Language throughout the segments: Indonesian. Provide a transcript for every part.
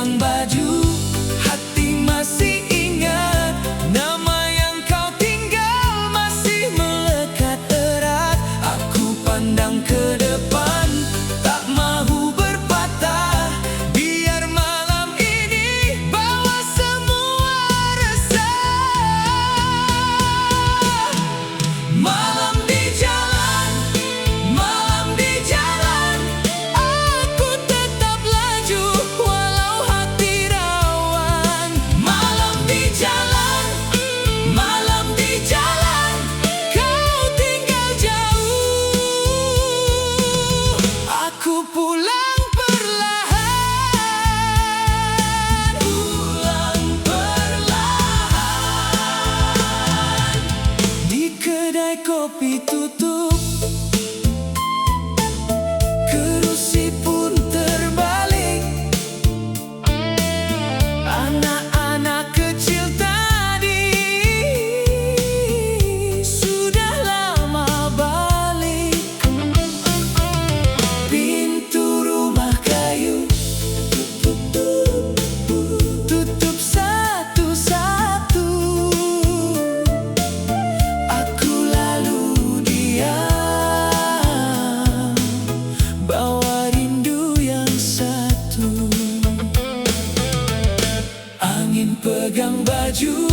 pegang baju, hati masih ingat nama yang kau tinggal masih melekat erat. Aku pandang ke depan, tak mahu berpatah, biar malam ini bawa semua resah. Malam di jalan, malam di jalan, aku tetap laju walau hati rawan. Malam di jalan, malam di jalan, kau tinggal jauh. Aku pulang perlahan, pulang perlahan. Di kedai kopi tutup, kerusi pun terbalik. Anak-anak kecil tadi sudah lama balik. Pintu rumah kayu tutup satu-satu. Aku lalu diam, bawa rindu yang satu. Angin pegang baju,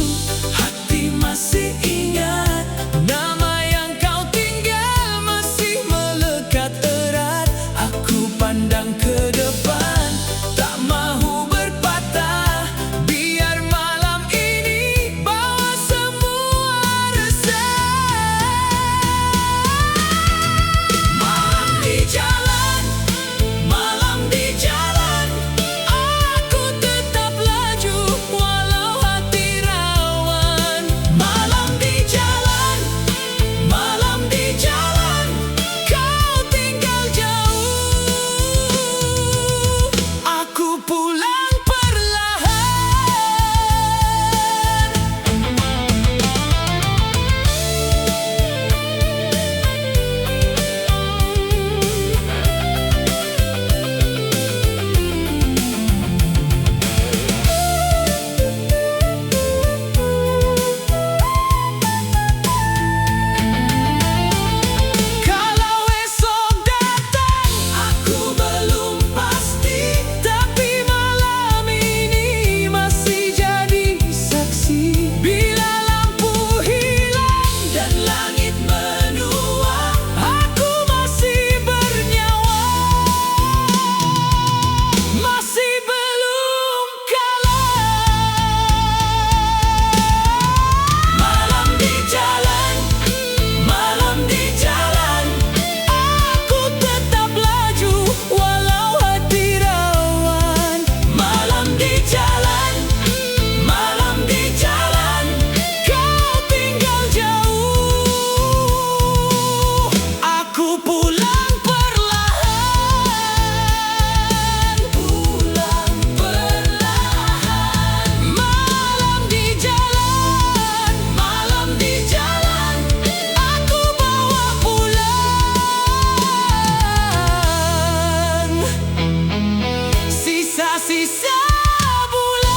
hati masih ingat nama yang kau tinggal masih melekat erat. Aku pandang ke depan, tak mahu berpatah, biar malam ini bawa semua resah. Malam di jalan, malam di jalan, aku tetap laju walau hati rawan. Malam di jalan, malam di jalan, kau tinggal jauh. Aku pulang perlahan. Kalau esok datang, aku belum pasti, tapi malam ini masih jadi saksi. Bila lampu hilang dan langit menua, aku masih bernyawa, masih belum kalah. Malam di jalan, malam di jalan, aku tetap laju walau hati rawan. Malam di jalan, malam di jalan, kau tinggal jauh. Aku pulang perlahan, pulang perlahan. Malam di jalan, malam di jalan, aku bawa pulang sisa-sisa bulan.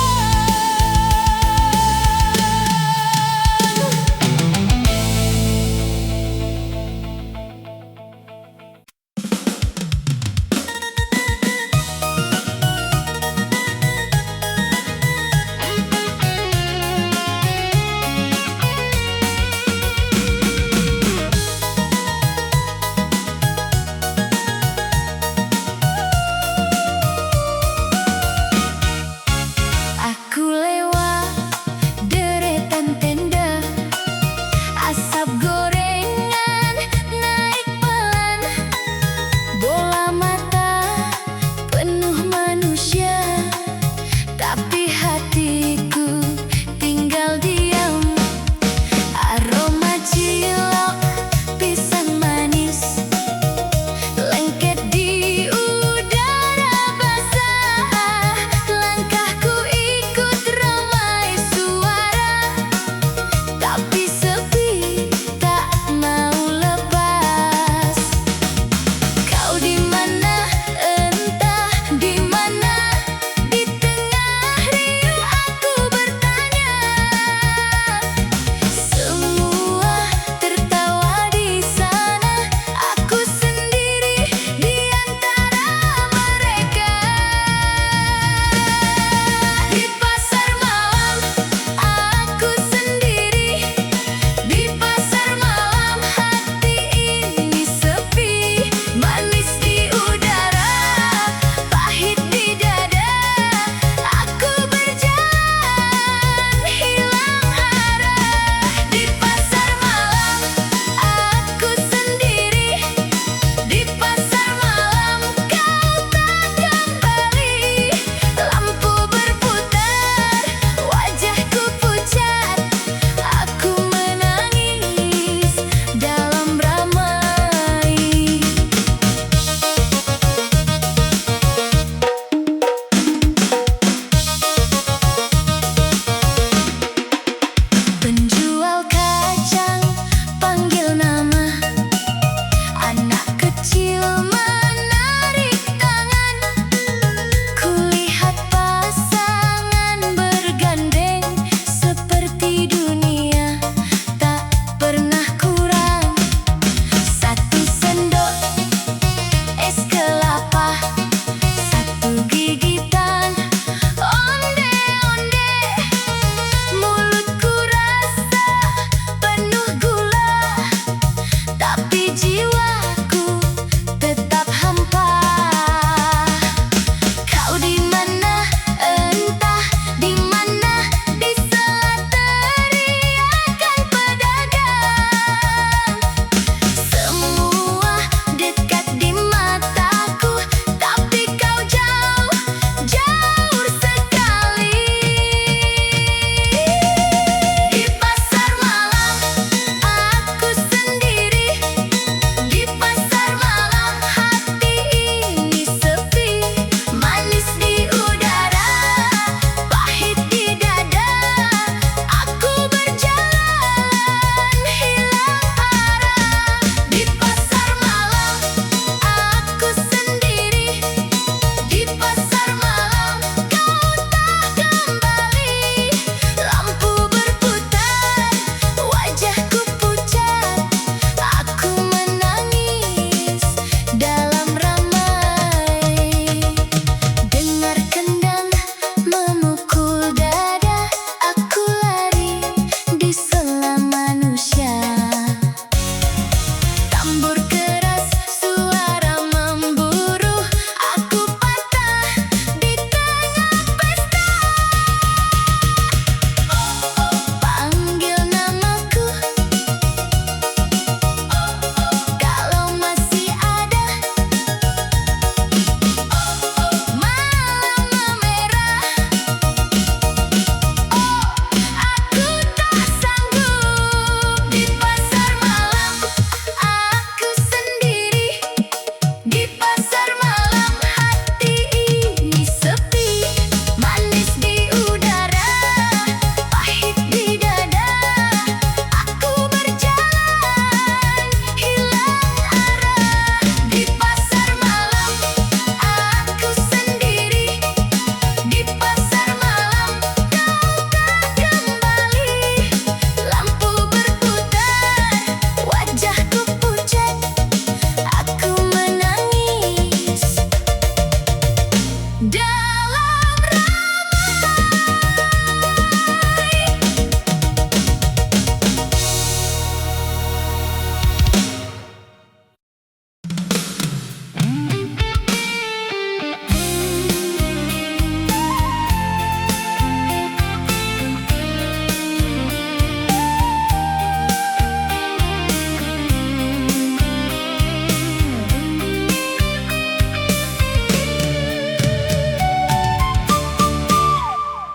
dalam ramai.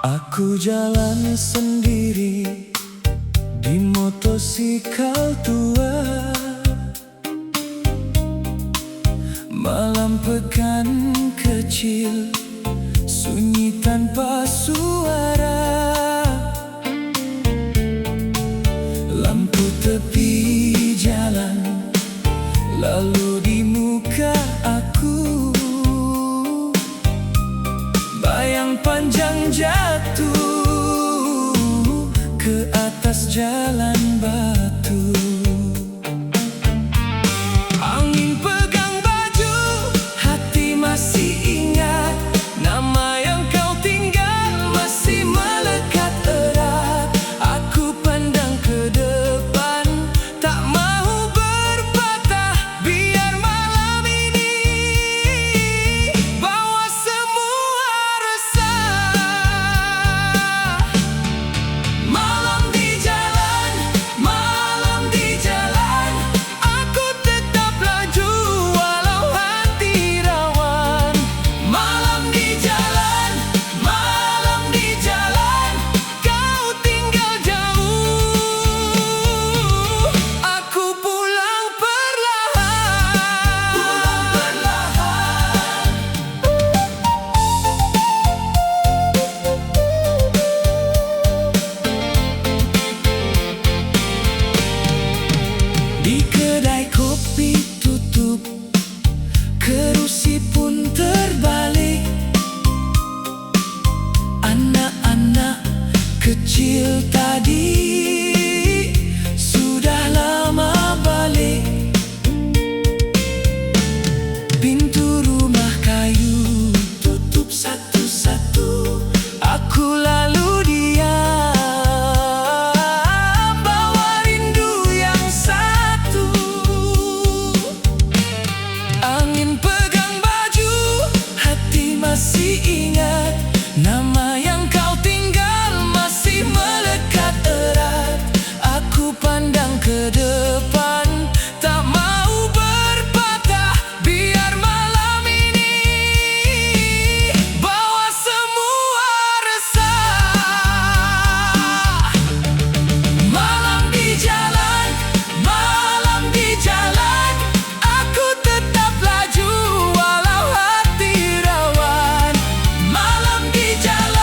Aku jalan sendiri di motosikal tua. Malam pekan kecil, sunyi tanpa suara. Lampu tepi jalan lalu di muka aku. Bayang panjang jatuh ke atas jalan batu. Angin pegang baju, hati masih ingat nama yang kau tinggal masih melekat erat. Aku pandang ke depan, tak mau berpatah. Biar malam ini bawa semua resah. Malam di jalan, malam di jalan, aku tetap laju walau hati rawan. Malam di jalan, kau tinggal jauh. Aku pulang perlahan. Di kedai kopi tutup, kerusi pun terbalik. Anak-anak kecil tadi sudah lama balik. Pintu rumah kayu tutup satu-satu. Aku lalu diam, bawa rindu yang satu. Angin pegang baju, hati masih ingat nama yang kau tinggal masih melekat erat. Aku pandang ke depan, tak mau berpatah. Biar malam ini bawa semua resah. Malam di jalan, aku tetap laju walau hati rawan. Malam di jalan,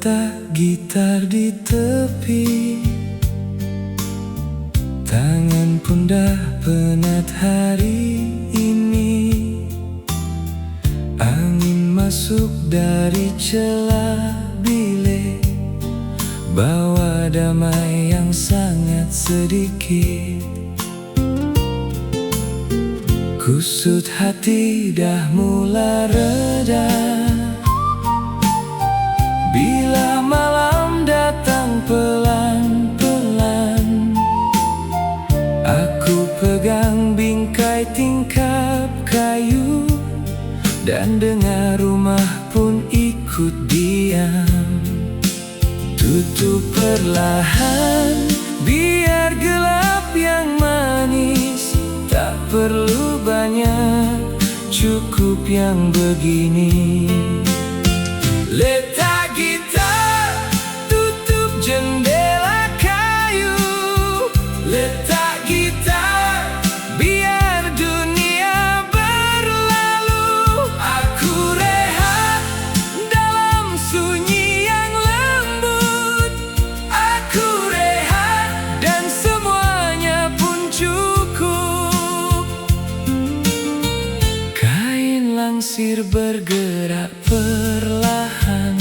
letak gitar di tepi, tangan pun dah penat hari ini. Angin masuk dari celah bilik, bawa damai yang sangat sedikit. Kusut hati dah mula reda bila malam datang pelan-pelan. Aku pegang bingkai tingkap kayu dan dengar rumah pun ikut diam. Tutup perlahan biar gelap yang manis. Tak perlu banyak, cukup yang begini. Letak gitar, tutup jendela kayu. Letak gitar, biar dunia berlalu. Aku rehat dalam sunyi yang lembut. Aku rehat dan semuanya pun cukup. Kain langsir bergerak perlahan,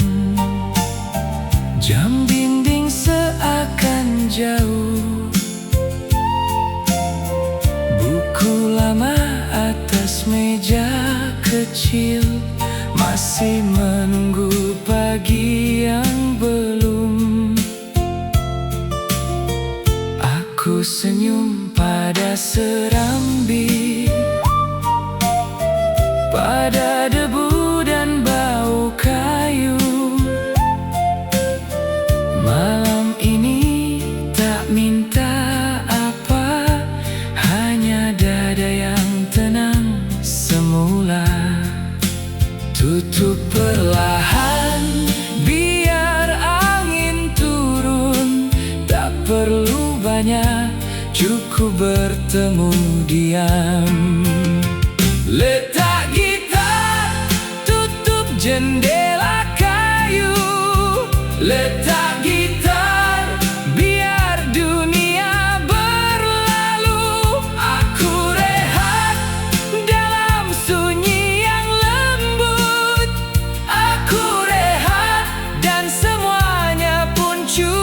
jam dinding seakan jauh. Buku lama atas meja kecil masih menunggu pagi yang belum. Aku senyum pada serambi, pada debu dan bau kayu. Malam ini tak minta apa, hanya dada yang tenang semula. Tutup perlahan biar angin turun. Tak perlu banyak, cukup bertemu diam. Letak gitar, tutup jendela kayu. Letak gitar, biar dunia berlalu. Aku rehat dalam sunyi yang lembut. Aku rehat dan semuanya pun cukup.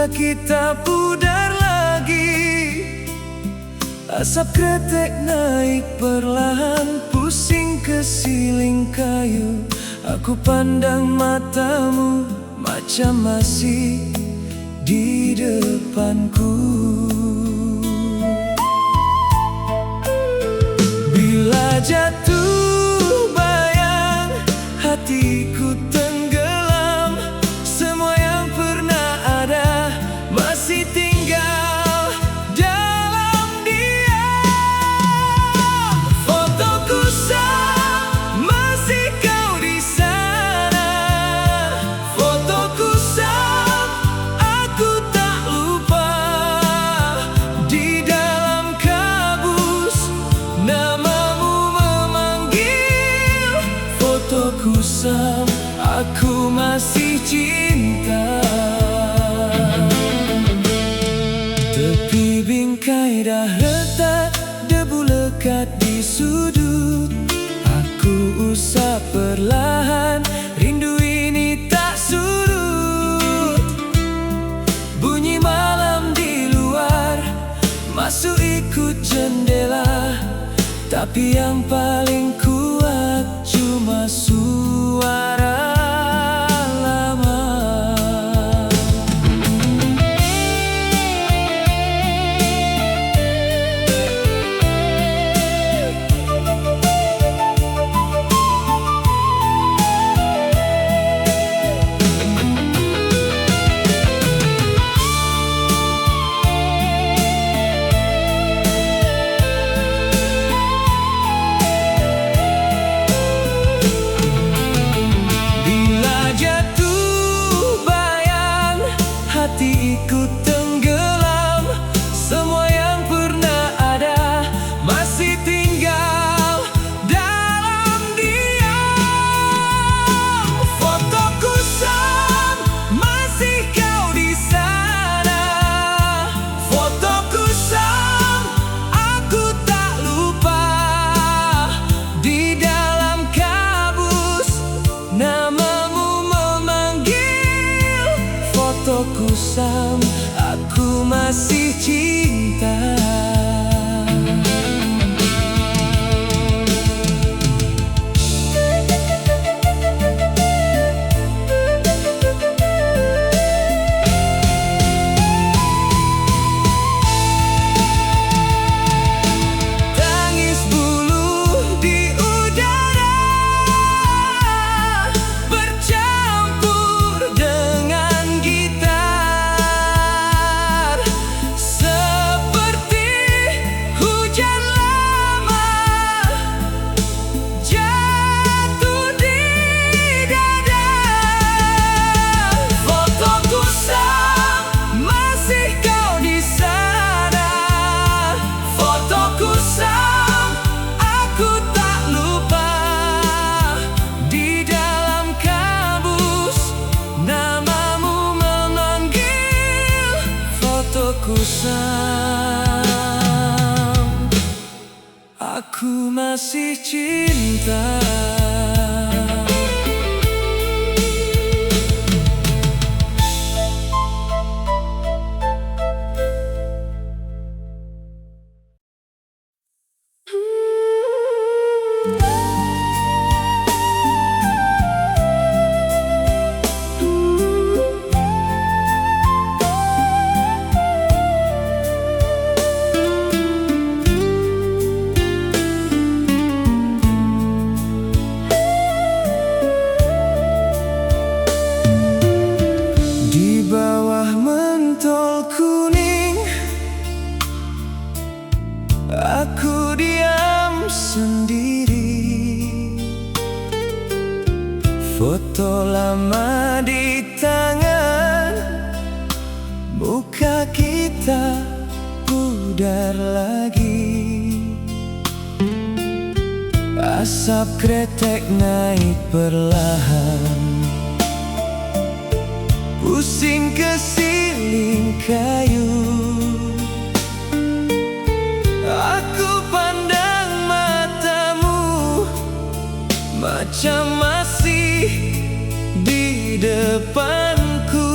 muka kita pudar lagi. Asap kretek naik perlahan, pusing ke siling kayu. Aku pandang matamu macam masih di depanku. Bila jatuh bayang, hatiku tenggelam. Semua yang pernah ada masih tinggal dalam diam. Fotoku sah, masih kau di sana. Fotoku sah, aku tak lupa. Di dalam kabus namamu memanggil. Fotoku sah, aku masih cinta. Tepi bingkai dah retak, debu lekat di sudut. Aku usap perlahan, rindu ini tak surut. Bunyi malam di luar, masuk ikut jendela. Tapi yang paling kuat cuma suara lama. Hati ikut tenggelam. Semua yang pernah ada masih tinggal dalam diam. Fotoku sah, masih kau di sana. Fotoku sah, aku tak lupa. Di dalam kabus namamu memanggil. Fotoku sah, aku masih cinta. Tangis bulu di udara, bercampur dengan gitar. Seperti hujan lama jatuh di dada. Fotoku sah, masih kau di sana. Fotoku sah, aku tak lupa. Di dalam kabus namamu memanggil. Fotoku sah, aku masih cinta. Di bawah mentol kuning, aku diam sendiri. Foto lama di tangan, muka kita pudar lagi. Asap kretek naik perlahan, pusing ke siling kayu. Aku pandang matamu macam masih di depanku.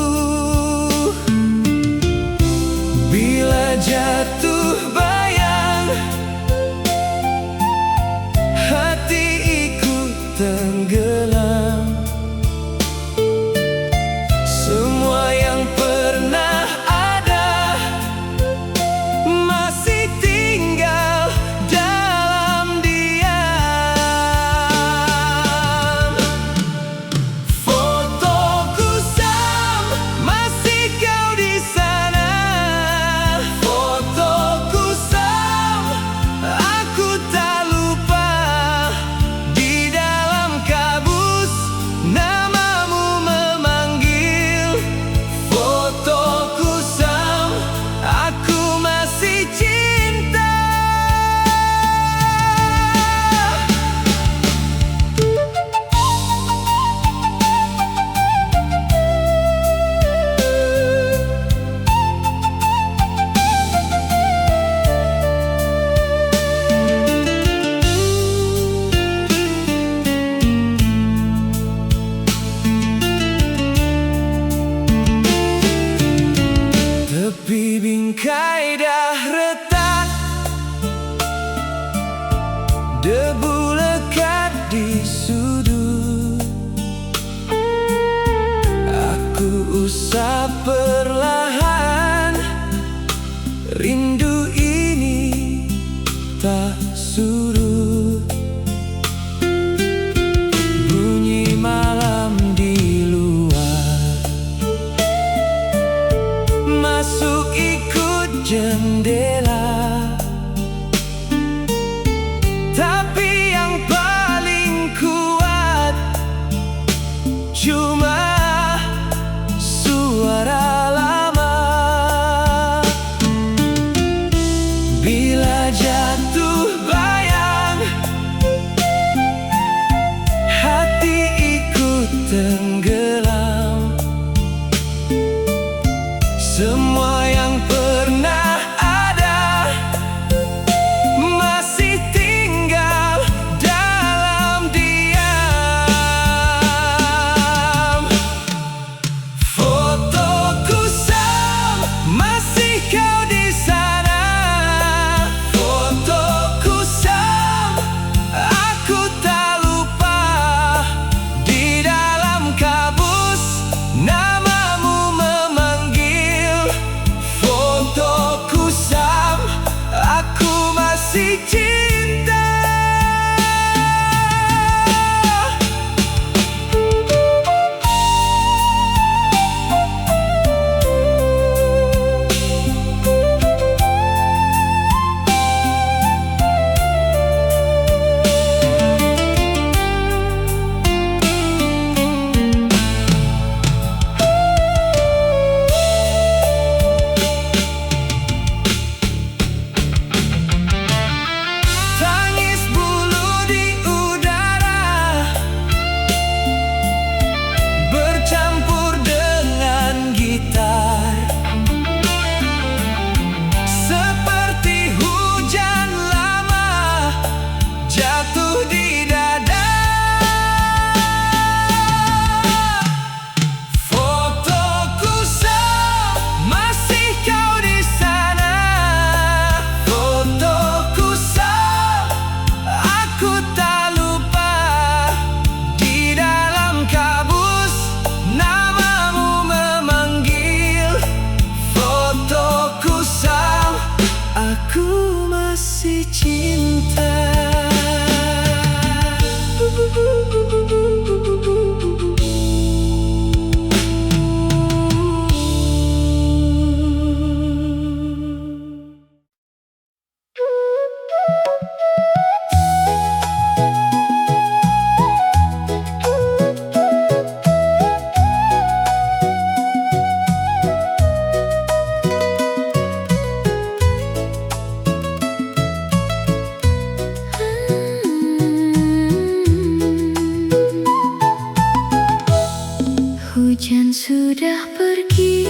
Hujan sudah pergi,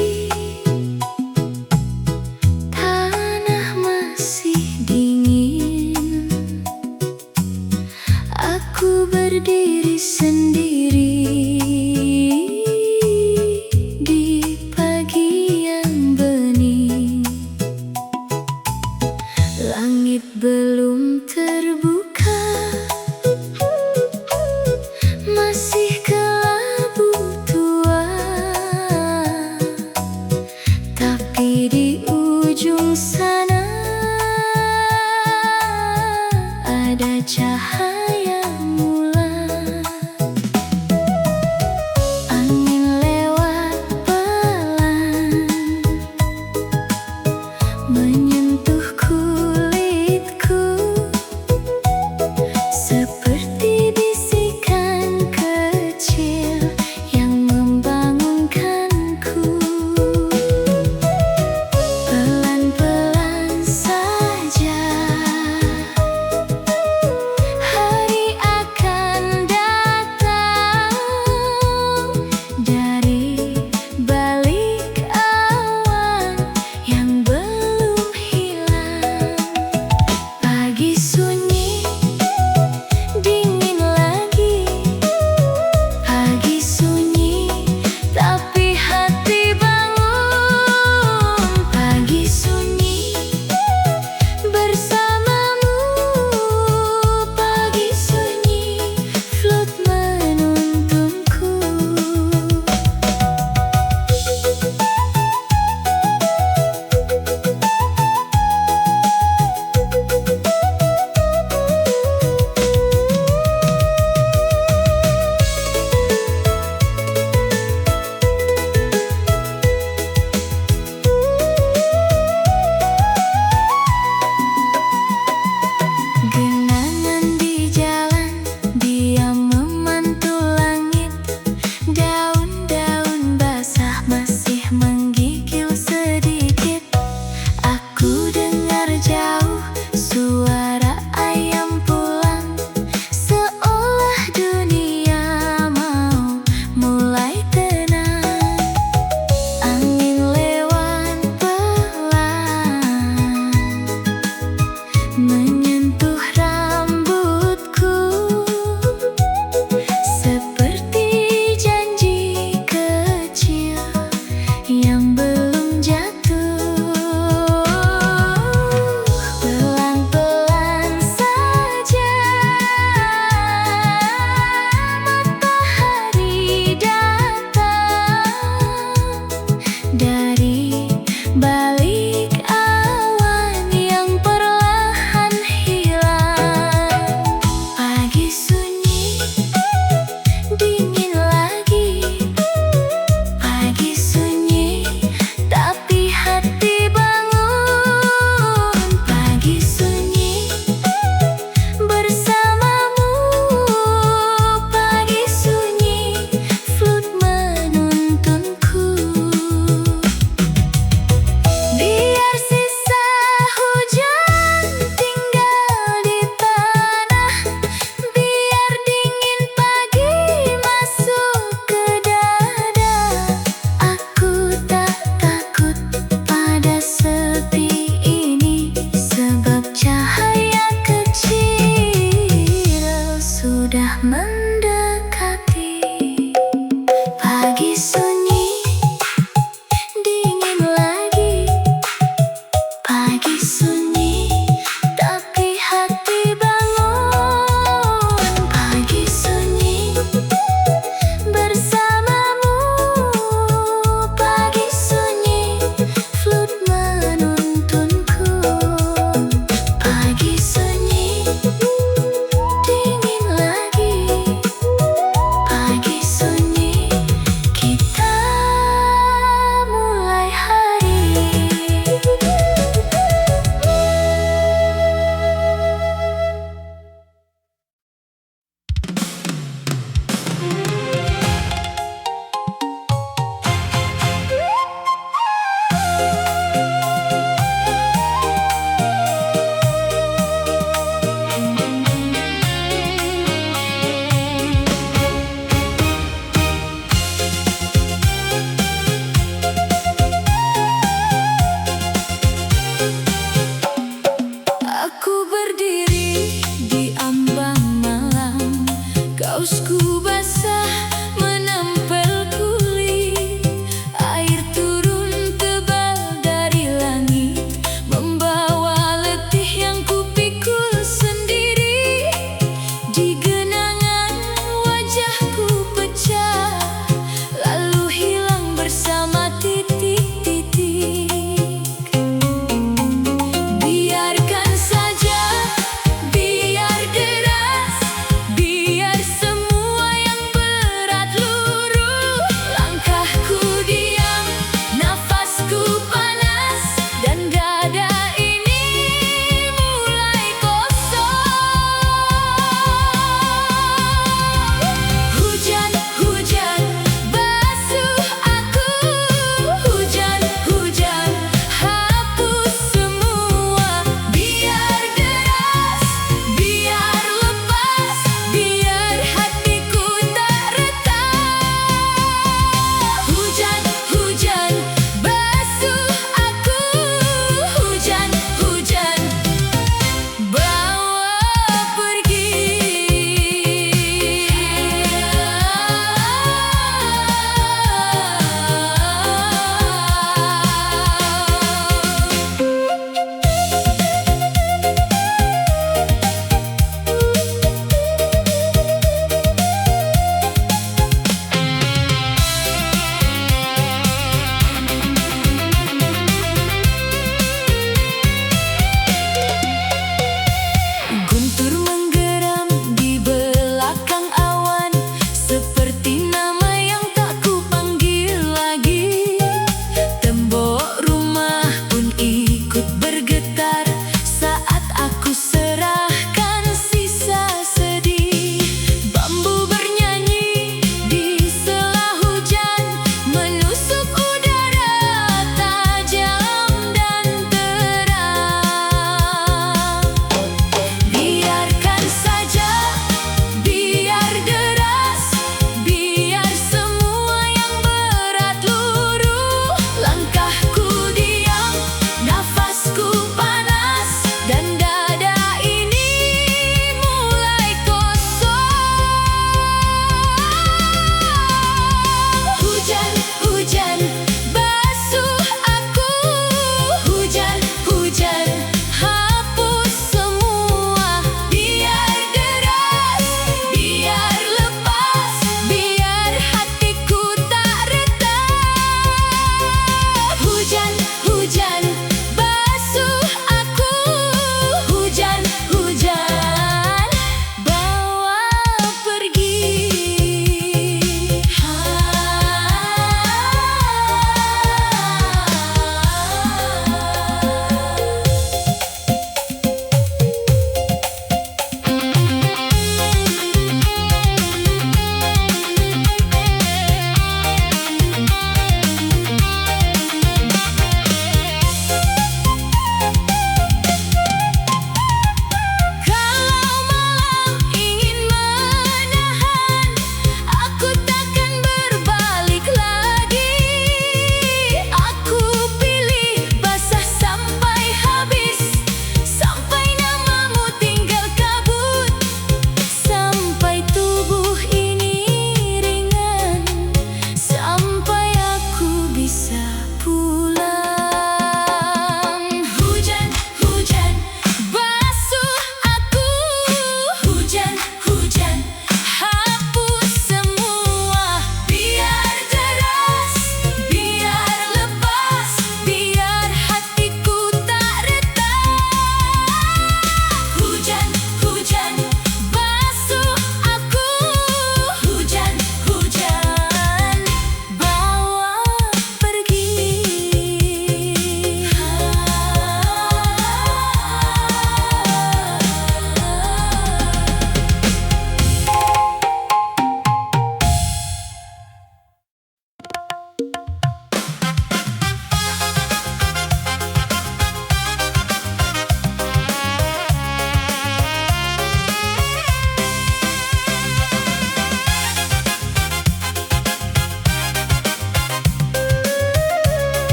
tanah masih dingin. Aku berdiri sendiri di pagi yang bening. Langit belum terbuka, masih kelabu tua.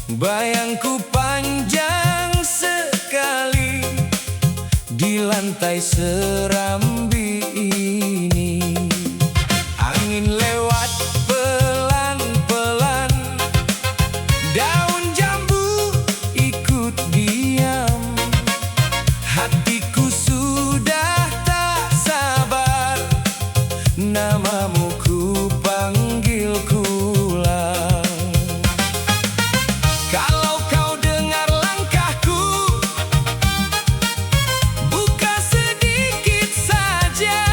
Bayangku panjang sekali di lantai serambi ini. Angin lewat pelan-pelan, daun jambu ikut diam. Hatiku sudah tak sabar, namamu ku panggil pulang. Kalau kau dengar langkahku, buka sedikit saja.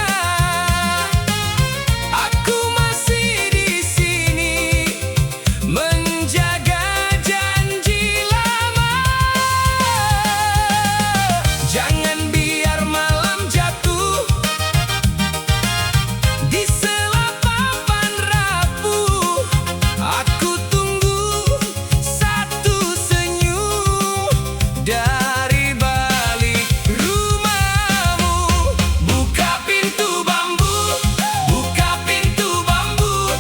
Aku masih di sini menjaga janji lama. Jangan biar malam jatuh di sela papan rapuh. Aku tunggu satu senyum dari balik rumahmu. Buka pintu bambu, buka pintu bambu.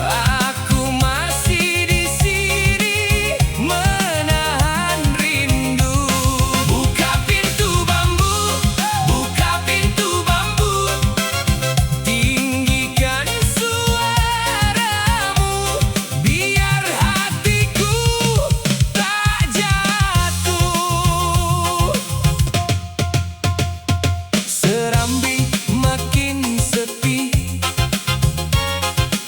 Aku masih di sini menahan rindu. Buka pintu bambu, buka pintu bambu. Tinggikan suaramu biar hatiku tak jatuh. Serambi makin sepi,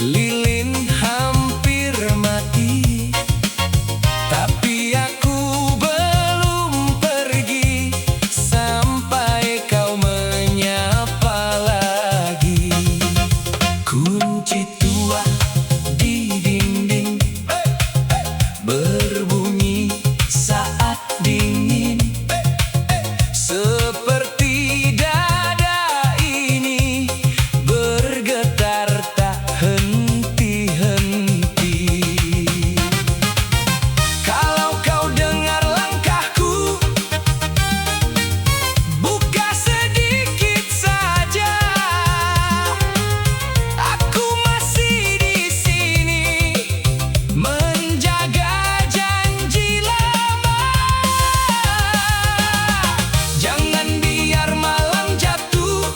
lilin hampir mati, tapi aku belum pergi sampai kau menyapa lagi. Kunci tua di dinding berbunyi saat dingin, seperti dada ini bergetar tak henti-henti. Kalau kau dengar langkahku, buka sedikit saja. Aku masih di sini menjaga janji lama. Jangan biar malam jatuh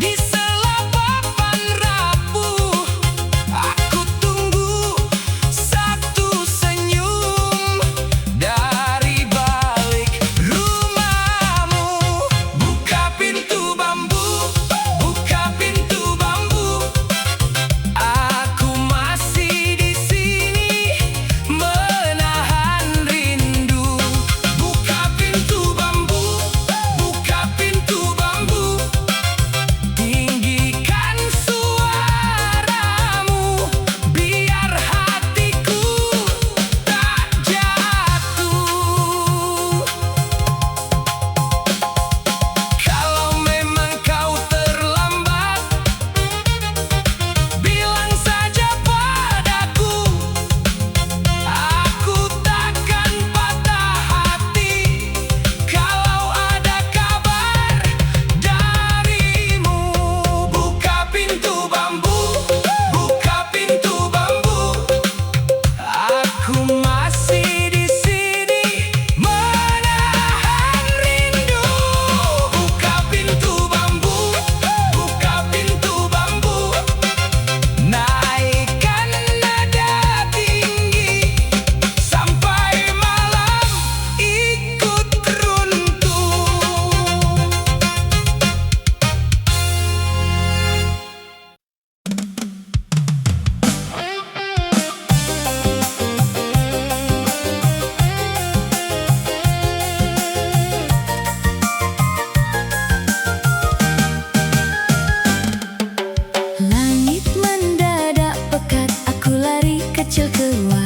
di sela papan rapuh. Aku tunggu satu senyum dari balik rumahmu. Buka pintu bambu, buka pintu bambu. Aku masih di sini menahan rindu. Buka pintu bambu, buka pintu bambu. Tinggikan suaramu biar hatiku tak jatuh. Kalau memang kau terlambat, bilang saja padaku. Aku takkan patah hati kalau ada kabar darimu. Buka pintu bambu, buka pintu bambu. Aku masih di sini menahan rindu. Buka pintu bambu, buka pintu bambu. Naikkan nada tinggi sampai malam ikut runtuh. Langit mendadak pekat, aku lari kecil keluar.